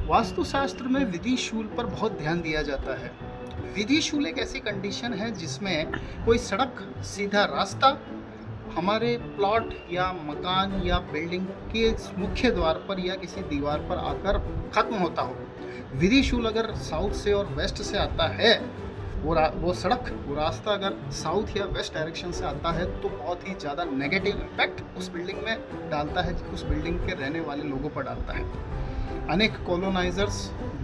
वास्तुशास्त्र में विधि शूल पर बहुत ध्यान दिया जाता है। विधि शूल एक ऐसी कंडीशन है जिसमें कोई सड़क, सीधा रास्ता हमारे प्लॉट या मकान या बिल्डिंग के मुख्य द्वार पर या किसी दीवार पर आकर खत्म होता हो। विधि शूल अगर साउथ से और वेस्ट से आता है, वो सड़क, वो रास्ता अगर साउथ या वेस्ट डायरेक्शन से आता है तो बहुत ही ज़्यादा नेगेटिव इम्पैक्ट उस बिल्डिंग में डालता है, उस बिल्डिंग के रहने वाले लोगों पर डालता है। अनेक कॉलोनाइजर्स,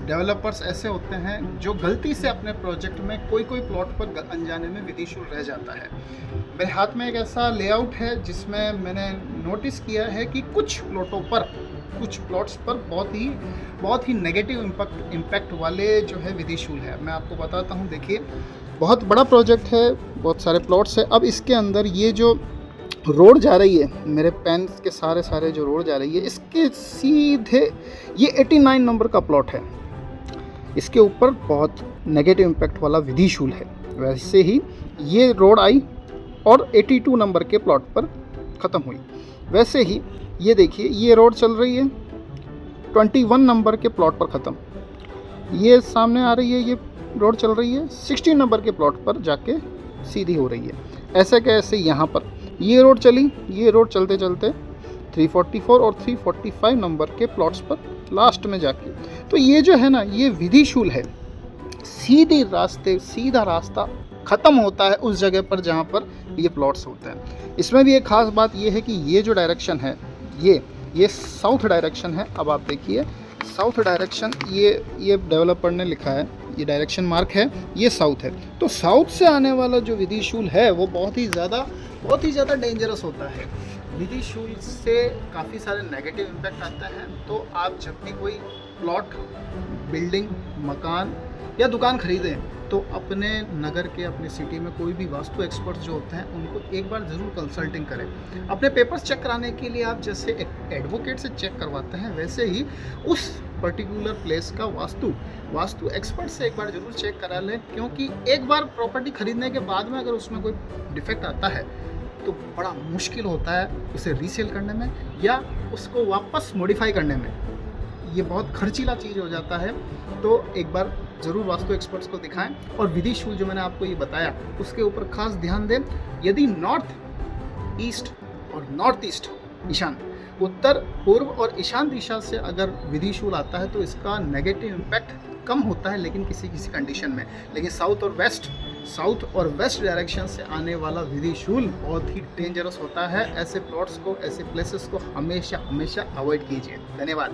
डेवलपर्स ऐसे होते हैं जो गलती से अपने प्रोजेक्ट में कोई प्लॉट पर अनजाने में विधि शूल रह जाता है। मेरे हाथ में एक ऐसा लेआउट है जिसमें मैंने नोटिस किया है कि कुछ प्लॉट्स पर बहुत ही नेगेटिव इम्पैक्ट वाले जो है विधि शूल है। मैं आपको बताता हूँ। देखिए, बहुत बड़ा प्रोजेक्ट है, बहुत सारे प्लॉट्स है। अब इसके अंदर ये जो रोड जा रही है, मेरे पेन के सारे जो रोड जा रही है, इसके सीधे ये 89 नंबर का प्लॉट है। इसके ऊपर बहुत नेगेटिव इम्पैक्ट वाला विधि शूल है। वैसे ही ये रोड आई और 82 नंबर के प्लॉट पर ख़त्म हुई। वैसे ही ये देखिए, ये रोड चल रही है 21 नंबर के प्लॉट पर ख़त्म। ये सामने आ रही है, ये रोड चल रही है 16 नंबर के प्लॉट पर जाके सीधी हो रही है। ऐसे कैसे यहाँ पर ये रोड चली, ये रोड चलते चलते 344 और 345 नंबर के प्लॉट्स पर लास्ट में जाके, तो ये जो है ना, ये विधि शूल है। सीधा रास्ता ख़त्म होता है उस जगह पर जहाँ पर ये प्लॉट्स होते हैं। इसमें भी एक ख़ास बात ये है कि ये जो डायरेक्शन है, ये साउथ डायरेक्शन है। अब आप देखिए, साउथ डायरेक्शन, ये डेवलपर ने लिखा है, ये डायरेक्शन मार्क है, ये साउथ है। तो साउथ से आने वाला जो विधि शूल है वो बहुत ही ज़्यादा डेंजरस होता है। विधि शूल से काफ़ी सारे नेगेटिव इम्पैक्ट आते हैं। तो आप जब भी कोई प्लॉट, बिल्डिंग, मकान या दुकान खरीदें तो अपने नगर के, अपने सिटी में कोई भी वास्तु एक्सपर्ट जो होते हैं उनको एक बार ज़रूर कंसल्टिंग करें। अपने पेपर्स चेक कराने के लिए आप जैसे एक एडवोकेट से चेक करवाते हैं, वैसे ही उस पर्टिकुलर प्लेस का वास्तु एक्सपर्ट से एक बार ज़रूर चेक करा लें। क्योंकि एक बार प्रॉपर्टी खरीदने के बाद में अगर उसमें कोई डिफेक्ट आता है तो बड़ा मुश्किल होता है उसे रीसेल करने में या उसको वापस मॉडिफाई करने में। ये बहुत खर्चीला चीज़ हो जाता है। तो एक बार ज़रूर वास्तु एक्सपर्ट्स को दिखाएं। और विधि शूल जो मैंने आपको ये बताया उसके ऊपर खास ध्यान दें। यदि नॉर्थ ईस्ट और नॉर्थ ईस्ट, ईशान, उत्तर, पूर्व और ईशान दिशा से अगर विधि शूल आता है तो इसका नेगेटिव इम्पैक्ट कम होता है, लेकिन किसी कंडीशन में। लेकिन साउथ और वेस्ट डायरेक्शन से आने वाला विधि शूल बहुत ही डेंजरस होता है। ऐसे प्लॉट्स को, ऐसे प्लेसेस को हमेशा अवॉइड कीजिए। धन्यवाद।